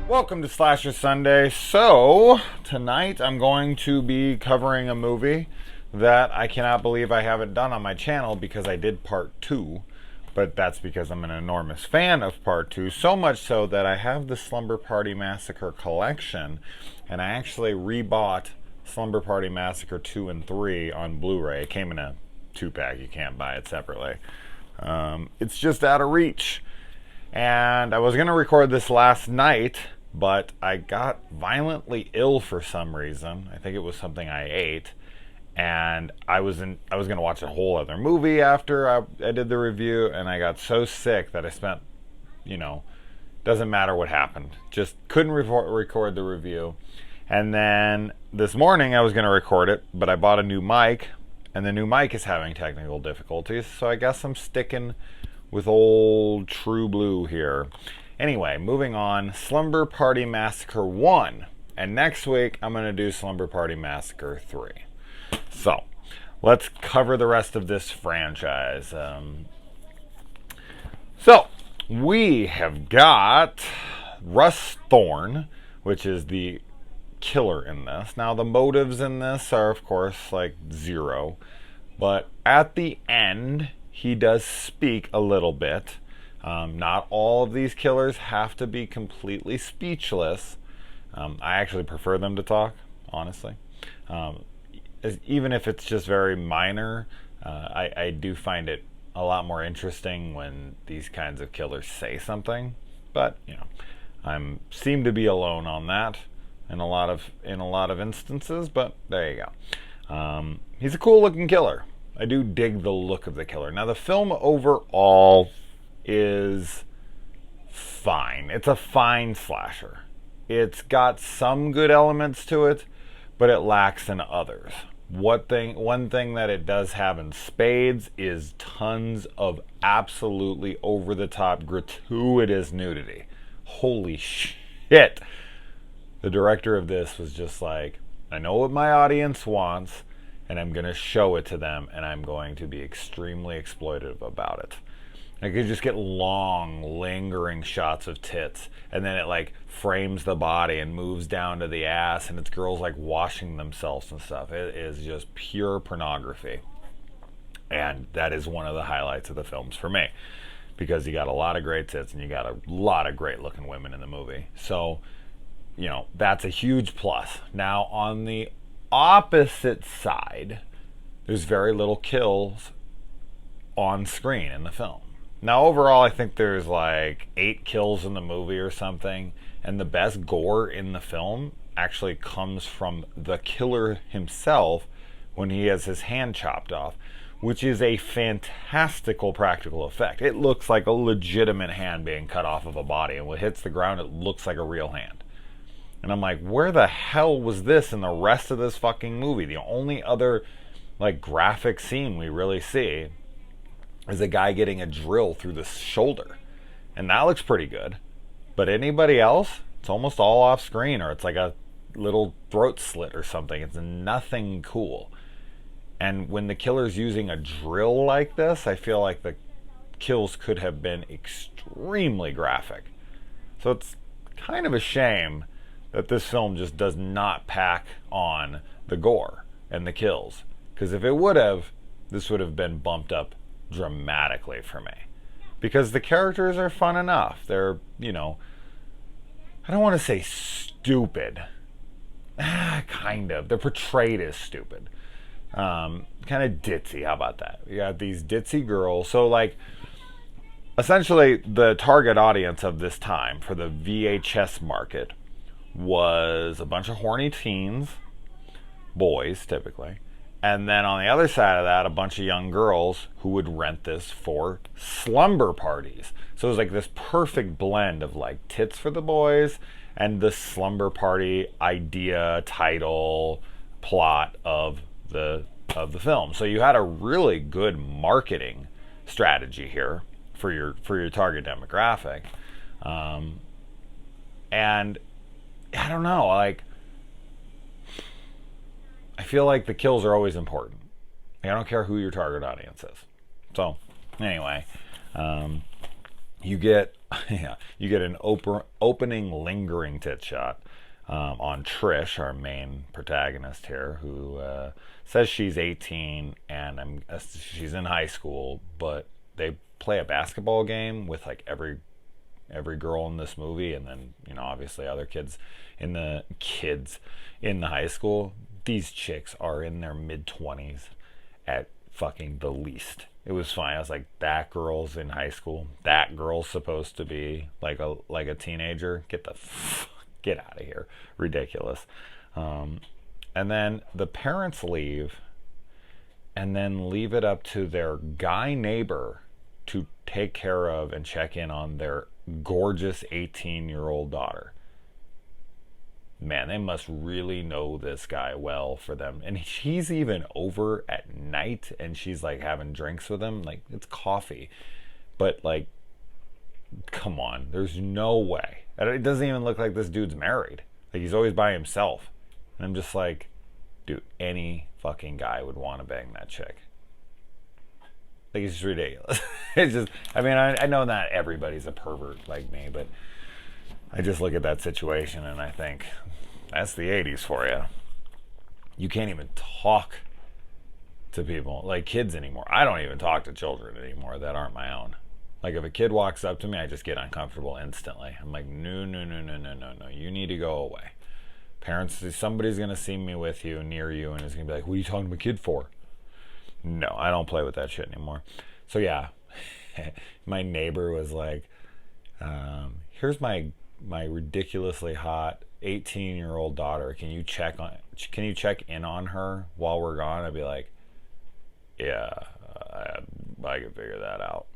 Welcome to Slasher Sunday. So, tonight I'm going to be covering a movie that I cannot believe I haven't done on my channel because I did part 2. But that's because I'm an enormous fan of part 2. So much so that I have the Slumber Party Massacre collection. And I actually rebought Slumber Party Massacre 2 and 3 on Blu-ray. It came in a 2-pack. You can't buy it separately. It's just out of reach. And I was going to record this last night, but I got violently ill for some reason. I think it was something I ate. And I was going to watch a whole other movie after I did the review, and I got so sick that I spent, doesn't matter what happened. Just couldn't record the review. And then this morning I was going to record it, but I bought a new mic, and the new mic is having technical difficulties, so I guess I'm sticking with old True Blue here. Anyway, moving on. Slumber Party Massacre 1. And next week, I'm going to do Slumber Party Massacre 3. So, let's cover the rest of this franchise. So, we have got Russ Thorne, which is the killer in this. Now, the motives in this are, of course, like zero. But at the end, he does speak a little bit. Not all of these killers have to be completely speechless. I actually prefer them to talk, honestly. Even if it's just very minor, I do find it a lot more interesting when these kinds of killers say something. But, I seem to be alone on that in a lot of instances, but there you go. He's a cool looking killer. I do dig the look of the killer. Now, the film overall is fine. It's a fine slasher. It's got some good elements to it, but it lacks in others. One thing that it does have in spades is tons of absolutely over-the-top, gratuitous nudity. Holy shit. The director of this was just like, I know what my audience wants, and I'm going to show it to them, and I'm going to be extremely exploitive about it. I could just get long, lingering shots of tits, and then it frames the body and moves down to the ass, and it's girls washing themselves and stuff. It is just pure pornography. And that is one of the highlights of the films for me, because you got a lot of great tits and you got a lot of great looking women in the movie. So, that's a huge plus. Now, on the opposite side, there's very little kills on screen in the film. Now, overall, I think there's 8 kills in the movie or something, and the best gore in the film actually comes from the killer himself when he has his hand chopped off, which is a fantastical practical effect. It looks like a legitimate hand being cut off of a body, and when it hits the ground, it looks like a real hand. And I'm like, where the hell was this in the rest of this fucking movie? The only other graphic scene we really see is a guy getting a drill through the shoulder. And that looks pretty good. But anybody else, it's almost all off screen, or it's like a little throat slit or something. It's nothing cool. And when the killer's using a drill like this, I feel like the kills could have been extremely graphic. So it's kind of a shame that this film just does not pack on the gore and the kills. Because if it would have, this would have been bumped up dramatically for me. Because the characters are fun enough. They're, I don't want to say stupid. Kind of. They're portrayed as stupid. Kind of ditzy. How about that? You got these ditzy girls. So, essentially, the target audience of this time for the VHS market was a bunch of horny teens, boys typically, and then on the other side of that, a bunch of young girls who would rent this for slumber parties. So it was this perfect blend of tits for the boys and the slumber party idea, title, plot of the film. So you had a really good marketing strategy here for your target demographic, and I don't know, I feel like the kills are always important. I don't care who your target audience is. So, anyway, You get yeah, you get an opening lingering tit shot on Trish, our main protagonist here, who says she's 18 and she's in high school, but they play a basketball game with like every girl in this movie, and then obviously other kids in the high school. These chicks are in their mid-20s at fucking the least. It was fine. I was like, that girl's in high school. That girl's supposed to be like a teenager. Get out of here. Ridiculous. And then the parents leave, and then leave it up to their guy neighbor to take care of and check in on their gorgeous 18-year-old daughter. Man, they must really know this guy well for them. And he's even over at night, and she's like having drinks with him. Like, it's coffee. But like, come on. There's no way. It doesn't even look like this dude's married. Like, he's always by himself. And I'm just like, dude, any fucking guy would want to bang that chick. Like, it's just ridiculous. It's just, I mean, I know not everybody's a pervert like me, but I just look at that situation and I think, that's the 80s for you. You can't even talk to people, like kids, anymore. I don't even talk to children anymore that aren't my own. Like, if a kid walks up to me, I just get uncomfortable instantly. I'm like, no. You need to go away. Parents, somebody's going to see me with you, near you, and is going to be like, what are you talking to a kid for? No, I don't play with that shit anymore. So yeah, my neighbor was like, here's my ridiculously hot 18-year-old daughter. Can you check in on her while we're gone? I'd be like, yeah, I can figure that out.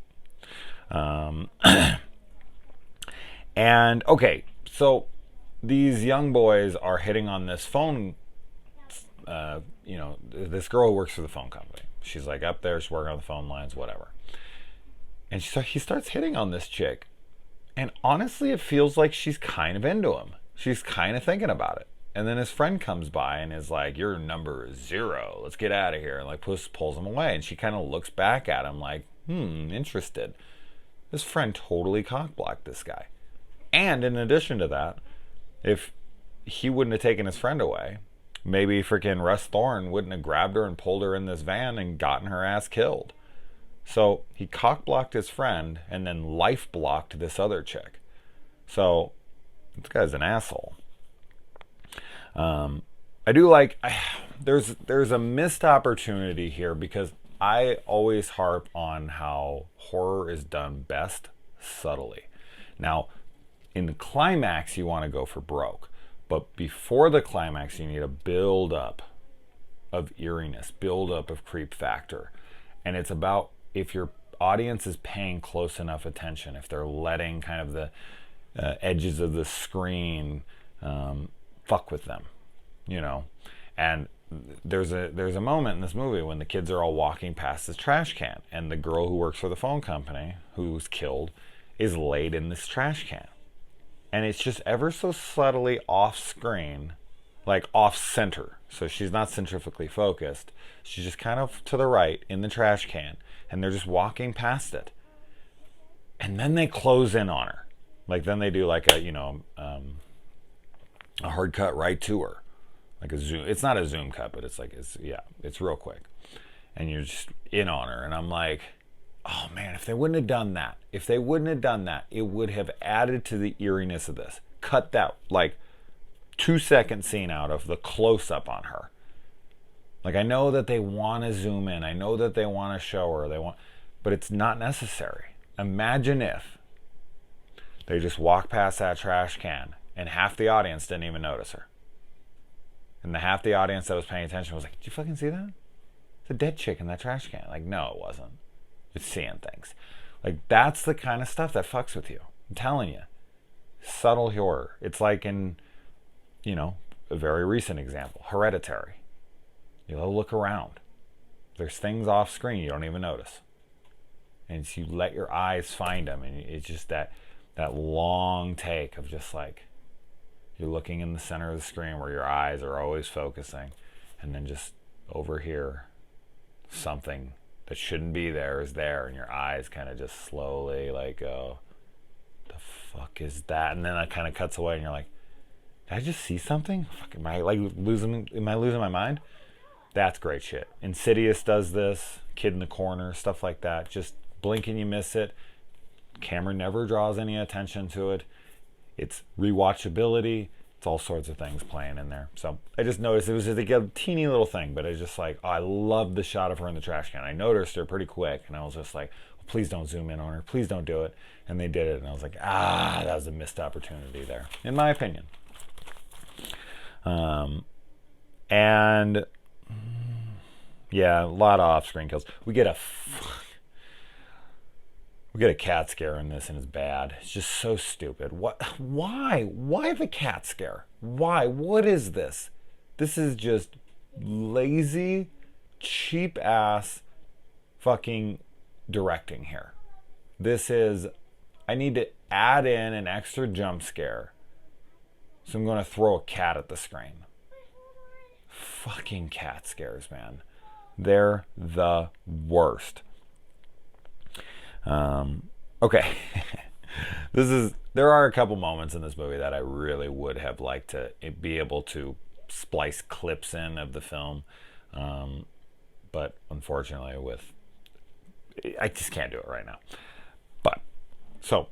And okay, so these young boys are hitting on this phone, this girl who works for the phone company. She's like up there, she's working on the phone lines, whatever. And he starts hitting on this chick. And honestly, it feels like she's kind of into him. She's kind of thinking about it. And then his friend comes by and is like, your number is 0. Let's get out of here. And like pulls him away. And she kind of looks back at him like, interested. His friend totally cock-blocked this guy. And in addition to that, if he wouldn't have taken his friend away, maybe freaking Russ Thorne wouldn't have grabbed her and pulled her in this van and gotten her ass killed. So he cock-blocked his friend and then life-blocked this other chick. So this guy's an asshole. I do like, there's a missed opportunity here, because I always harp on how horror is done best subtly. Now, in the climax, you want to go for broke. But before the climax, you need a build-up of eeriness, build-up of creep factor. And it's about if your audience is paying close enough attention, if they're letting kind of the edges of the screen fuck with them, And there's a moment in this movie when the kids are all walking past this trash can, and the girl who works for the phone company, who's killed, is laid in this trash can. And it's just ever so subtly off screen, like off center. So she's not centrifugally focused. She's just kind of to the right in the trash can, and they're just walking past it. And then they close in on her. Like, then they do like a hard cut right to her. Like a zoom. It's not a zoom cut, but it's real quick. And you're just in on her. And I'm like, oh man, if they wouldn't have done that, it would have added to the eeriness of this. Cut that like 2-second scene out of the close up on her. Like, I know that they want to zoom in. I know that they want to show her. But it's not necessary. Imagine if they just walked past that trash can and half the audience didn't even notice her. And the half the audience that was paying attention was like, did you fucking see that? It's a dead chick in that trash can. Like, no, it wasn't. It's seeing things. Like, that's the kind of stuff that fucks with you. I'm telling you. Subtle horror. It's like in, a very recent example, Hereditary. You'll look around. There's things off screen you don't even notice. And so you let your eyes find them. And it's just that long take of just like, you're looking in the center of the screen where your eyes are always focusing. And then just over here, something that shouldn't be there is there. And your eyes kind of just slowly like go, fuck is that? And then it kind of cuts away, and you're like, did I just see something? Fuck, am I losing my mind? That's great shit. Insidious does this. Kid in the Corner, stuff like that. Just blink and you miss it. Camera never draws any attention to it. It's rewatchability. It's all sorts of things playing in there. So I just noticed it was just like a teeny little thing, but it's just like, oh, I love the shot of her in the trash can. I noticed her pretty quick, and I was just like, oh, please don't zoom in on her. Please don't do it. And they did it, and I was like, that was a missed opportunity there, in my opinion. And yeah, a lot of off-screen kills. We get a cat scare in this, and it's bad. It's just so stupid. What? Why? Why the cat scare? Why? What is this? This is just lazy, cheap-ass fucking directing here. I need to add in an extra jump scare, so I'm going to throw a cat at the screen. Fucking cat scares, man. They're the worst. Okay. There are a couple moments in this movie that I really would have liked to be able to splice clips in of the film. But unfortunately I just can't do it right now. But, so,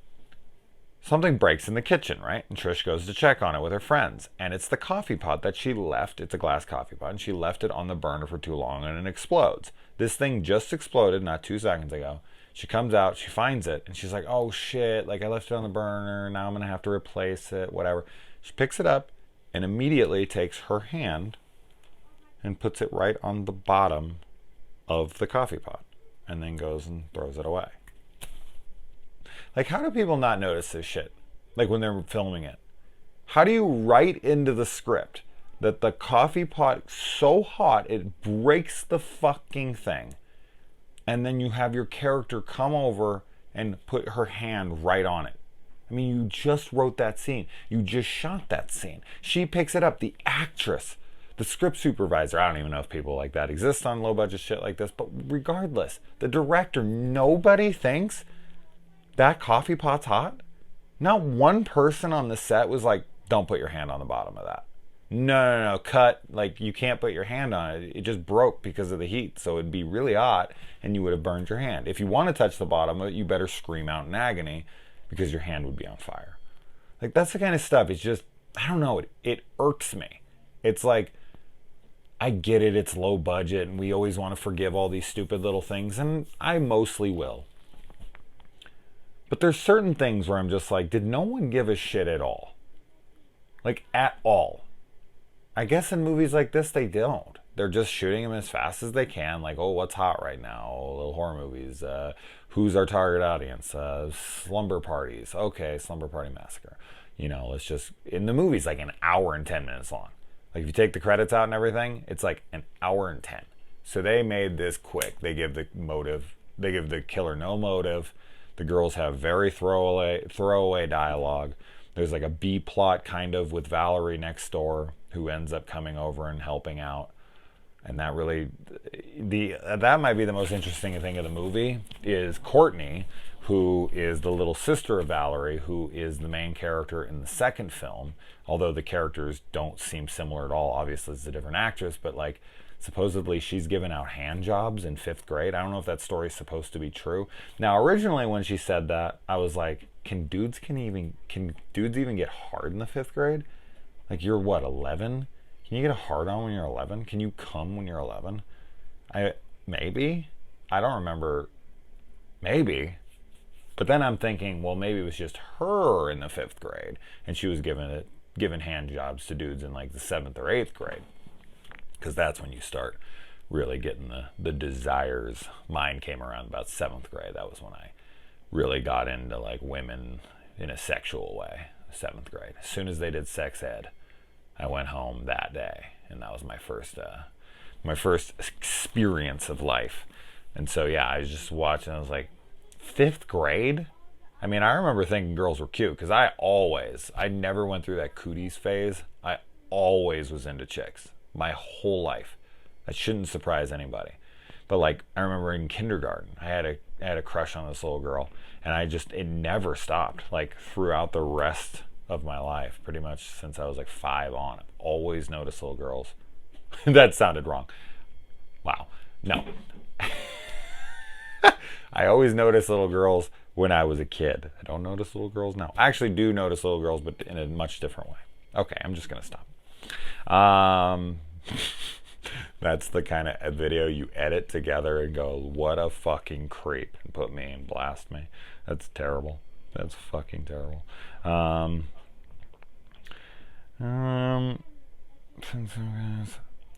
something breaks in the kitchen, right? And Trish goes to check on it with her friends. And it's the coffee pot that she left. It's a glass coffee pot. And she left it on the burner for too long, and it explodes. This thing just exploded not 2 seconds ago. She comes out, she finds it, and she's like, oh shit, like I left it on the burner, now I'm going to have to replace it, whatever. She picks it up and immediately takes her hand and puts it right on the bottom of the coffee pot, and then goes and throws it away. Like, how do people not notice this shit? Like, when they're filming it. How do you write into the script that the coffee pot is so hot it breaks the fucking thing, and then you have your character come over and put her hand right on it? I mean, you just wrote that scene. You just shot that scene. She picks it up. The actress, the script supervisor, I don't even know if people like that exist on low-budget shit like this, but regardless, the director, nobody thinks that coffee pot's hot? Not one person on the set was like, don't put your hand on the bottom of that. No, cut. Like, you can't put your hand on it. It just broke because of the heat, so it'd be really hot, and you would have burned your hand. If you want to touch the bottom of it, you better scream out in agony, because your hand would be on fire. Like, that's the kind of stuff. It's just, I don't know, it irks me. It's like, I get it, it's low budget, and we always want to forgive all these stupid little things, and I mostly will. But there's certain things where I'm just like, did no one give a shit at all? Like, at all. I guess in movies like this, they don't. They're just shooting them as fast as they can. Like, oh, what's hot right now? Little horror movies. Who's our target audience? Slumber parties. Okay, Slumber Party Massacre. You know, it's just, in the movies, like an hour and 10 minutes long. Like, if you take the credits out and everything, it's like an hour and 10. So they made this quick. They give the killer no motive. The girls have very throwaway dialogue. There's like a B plot kind of with Valerie next door, who ends up coming over and helping out. And that really, that might be the most interesting thing of the movie, is Courtney, who is the little sister of Valerie, who is the main character in the second film. Although the characters don't seem similar at all. Obviously, it's a different actress, but like, supposedly she's given out hand jobs in 5th grade. I don't know if that story's supposed to be true. Now, originally when she said that, I was like, can dudes even get hard in the 5th grade? Like, you're what, 11? Can you get a hard on when you're 11? Can you come when you're 11? Maybe. I don't remember. Maybe. But then I'm thinking, well, maybe it was just her in the 5th grade, and she was given hand jobs to dudes in like the 7th or 8th grade. Because that's when you start really getting the desires. Mine came around about 7th grade. That was when I really got into like women in a sexual way. 7th grade. As soon as they did sex ed, I went home that day, and that was my first experience of life. And so yeah, I was just watching. I was like, 5th grade? I mean, I remember thinking girls were cute, because I never went through that cooties phase. I always was into chicks my whole life. That shouldn't surprise anybody. But like I remember in kindergarten, I had a crush on this little girl, and it never stopped. Like throughout the rest of my life, pretty much since I was like 5 on, I've always noticed little girls. That sounded wrong. Wow. No. I always noticed little girls when I was a kid. I don't notice little girls now. I actually do notice little girls, but in a much different way. Okay, I'm just gonna stop. That's the kind of video you edit together and go, what a fucking creep, and put me and blast me. That's terrible. That's fucking terrible.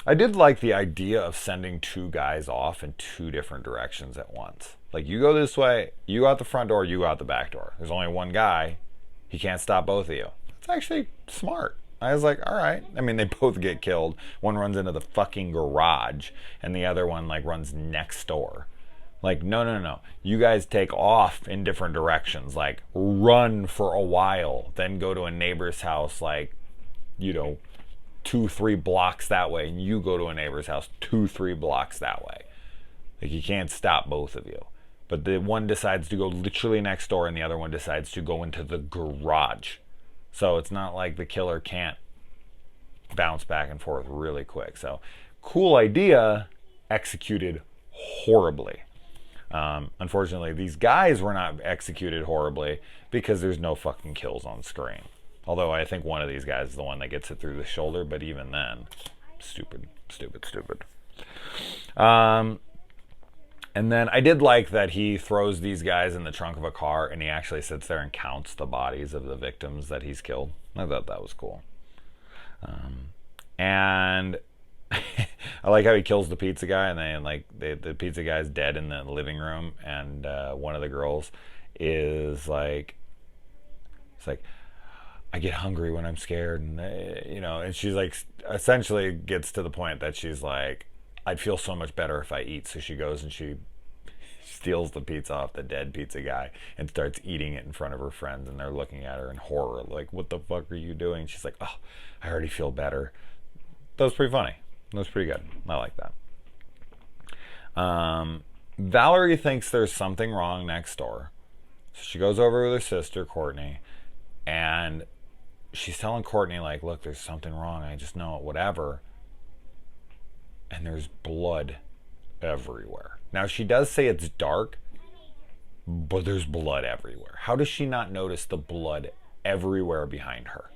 I did like the idea of sending 2 guys off in 2 different directions at once. Like, you go this way, you go out the front door, you go out the back door. There's only one guy. He can't stop both of you. It's actually smart. I was like, all right. I mean, they both get killed. One runs into the fucking garage, and the other one, like, runs next door. Like, no. You guys take off in different directions. Like, run for a while, then go to a neighbor's house, like, 2-3 blocks that way, and you go to a neighbor's house 2-3 blocks that way. Like, you can't stop both of you. But the one decides to go literally next door, and the other one decides to go into the garage. So it's not like the killer can't bounce back and forth really quick. So cool idea, executed horribly. Unfortunately, these guys were not executed horribly because there's no fucking kills on screen. Although I think one of these guys is the one that gets it through the shoulder, but even then, stupid. And then I did like that he throws these guys in the trunk of a car, and he actually sits there and counts the bodies of the victims that he's killed. I thought that was cool. And I like how he kills the pizza guy, and the pizza guy's dead in the living room, and one of the girls is like, it's like, I get hungry when I'm scared, and and she's like, essentially gets to the point that she's like, I'd feel so much better if I eat. So she goes and she steals the pizza off the dead pizza guy and starts eating it in front of her friends, and they're looking at her in horror, like, what the fuck are you doing? She's like, oh, I already feel better. That was pretty funny. That was pretty good. I like that. Valerie thinks there's something wrong next door. So she goes over with her sister, Courtney, and she's telling Courtney, like, look, there's something wrong. I just know it, whatever. And there's blood everywhere. Now, she does say it's dark, but there's blood everywhere. How does she not notice the blood everywhere behind her?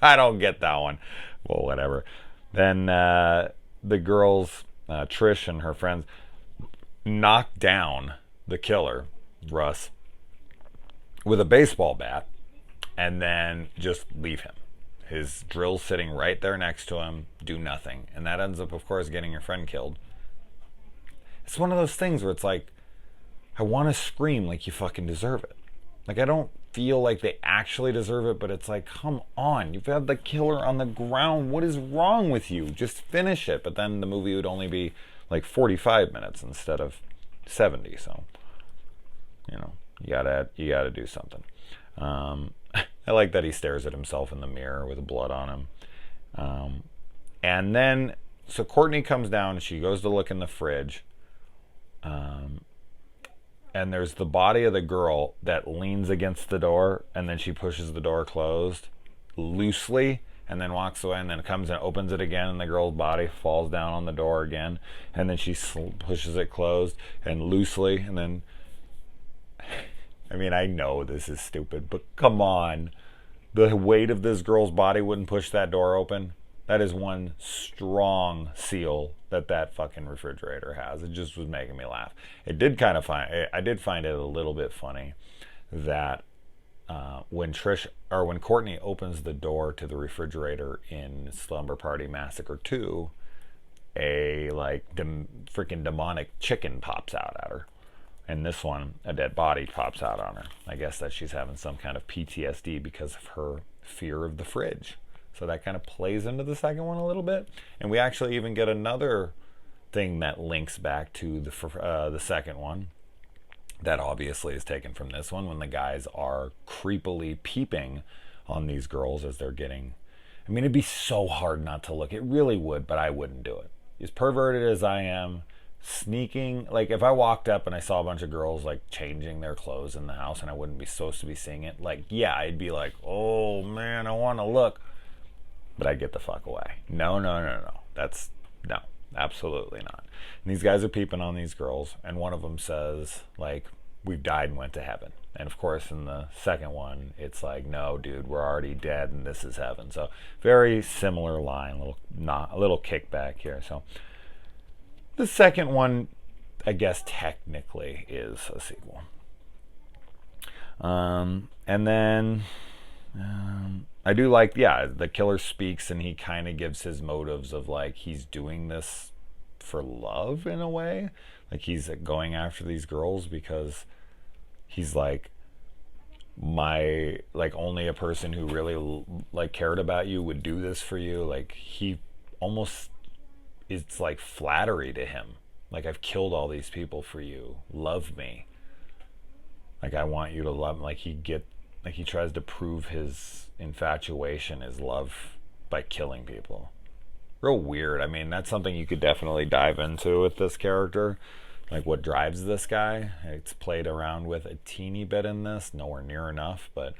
I don't get that one. Well, whatever. Then the girls, Trish and her friends, knock down the killer, Russ, with a baseball bat, and then just leave him. His drill's sitting right there next to him, do nothing. And that ends up, of course, getting your friend killed. It's one of those things where it's like, I want to scream like you fucking deserve it. Like, I don't feel like they actually deserve it, but it's like, come on. You've had the killer on the ground. What is wrong with you? Just finish it. But then the movie would only be like 45 minutes instead of 70. So, you gotta do something. I like that he stares at himself in the mirror with blood on him. And then, so Courtney comes down and she goes to look in the fridge. And there's the body of the girl that leans against the door, and then she pushes the door closed loosely and then walks away, and then comes and opens it again, and the girl's body falls down on the door again, and then she pushes it closed and loosely, and then I mean, I know this is stupid, but come on. The weight of this girl's body wouldn't push that door open. That is one strong seal that fucking refrigerator has. It just was making me laugh. I did find it a little bit funny that when Courtney opens the door to the refrigerator in Slumber Party Massacre 2, a freaking demonic chicken pops out at her. And this one, a dead body pops out on her. I guess that she's having some kind of PTSD because of her fear of the fridge. So that kind of plays into the second one a little bit. And we actually even get another thing that links back to the second one. That obviously is taken from this one, when the guys are creepily peeping on these girls as they're getting... I mean, it'd be so hard not to look. It really would, but I wouldn't do it. As perverted as I am, sneaking, like if I walked up and I saw a bunch of girls like changing their clothes in the house and I wouldn't be supposed to be seeing it, like yeah, I'd be like, oh man, I want to look, but I'd get the fuck away. No, no, no, no. That's no, absolutely not. And these guys are peeping on these girls, and one of them says like, we've died and went to heaven. And of course, in the second one, it's like, no, dude, we're already dead, and this is heaven. So very similar line, a little kickback here. So the second one, I guess, technically is a sequel. And then I do like, yeah, the killer speaks, and he kind of gives his motives of like he's doing this for love in a way, like he's going after these girls because he's like, my like only a person who really like cared about you would do this for you. Like he almost, it's like flattery to him, like I've killed all these people for you, love me, like I want you to love me. Like he tries to prove his infatuation, his love, by killing people. Real weird. I mean, that's something you could definitely dive into with this character, like what drives this guy. It's played around with a teeny bit in this, nowhere near enough, but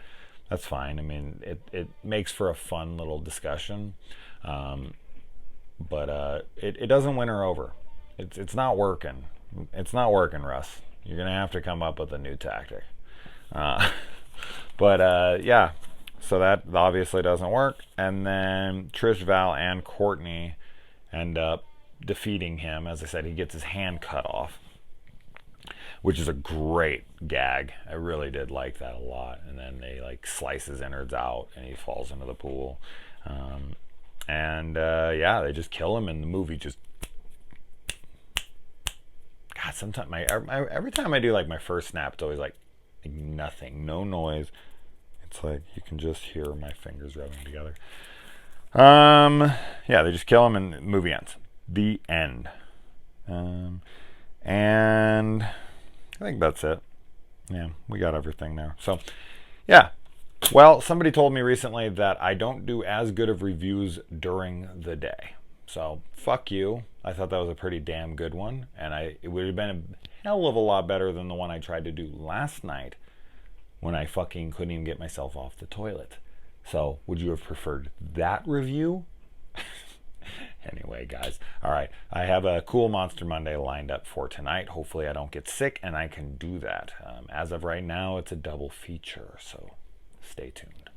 that's fine. I mean, it makes for a fun little discussion, but it doesn't win her over. It's not working. It's not working, Russ. You're gonna have to come up with a new tactic. But yeah, so that obviously doesn't work. And then Trish, Val, and Courtney end up defeating him. As I said, he gets his hand cut off, which is a great gag. I really did like that a lot. And then they like slice his innards out, and he falls into the pool. Yeah, they just kill him, and the movie just. God, sometimes every time I do like my first snap, it's always like nothing, no noise. It's like you can just hear my fingers rubbing together. Yeah, they just kill him, and the movie ends. The end. And I think that's it. Yeah, we got everything there. So, yeah. Well, somebody told me recently that I don't do as good of reviews during the day. So, fuck you. I thought that was a pretty damn good one. And it would have been a hell of a lot better than the one I tried to do last night when I fucking couldn't even get myself off the toilet. So, would you have preferred that review? Anyway, guys. All right. I have a cool Monster Monday lined up for tonight. Hopefully I don't get sick and I can do that. As of right now, it's a double feature. So, stay tuned.